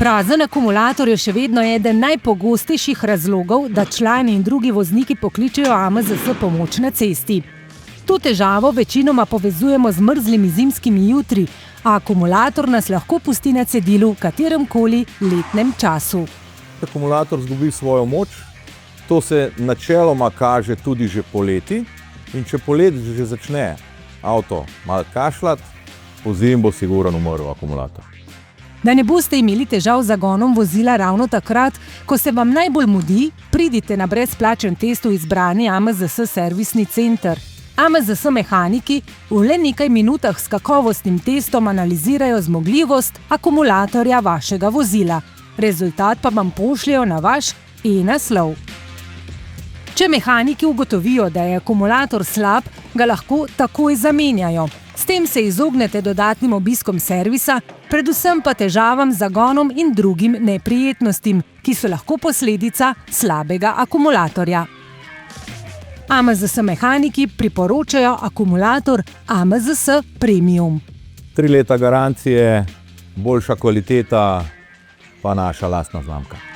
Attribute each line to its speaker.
Speaker 1: Prazen akumulator je še vedno eden najpogostejših razlogov, da člani in drugi vozniki pokličejo AMZS pomoč na cesti. To težavo večinoma povezujemo z mrzlimi zimskimi jutri, a akumulator nas lahko pusti na cedilu v kateremkoli letnem času.
Speaker 2: Akumulator izgubi svojo moč, to se načeloma kaže tudi že poleti, in če poleti že začne avto malo kašljati, pozimi bo sigurno umrl akumulator.
Speaker 1: Da ne boste imeli težav z zagonom vozila ravno takrat, ko se vam najbolj mudi, pridite na brezplačen test v izbrani AMZS servisni center. AMZS mehaniki v le nekaj minutah s kakovostnim testom analizirajo zmogljivost akumulatorja vašega vozila. Rezultat pa vam pošljejo na vaš e-naslov. Če mehaniki ugotovijo, da je akumulator slab, ga lahko takoj zamenjajo. S tem se izognete dodatnim obiskom servisa, predvsem pa težavam z zagonom in drugim neprijetnostim, ki so lahko posledica slabega akumulatorja. AMZS mehaniki priporočajo akumulator AMZS Premium.
Speaker 2: 3 leta garancije, boljša kvaliteta, pa naša lastna znamka.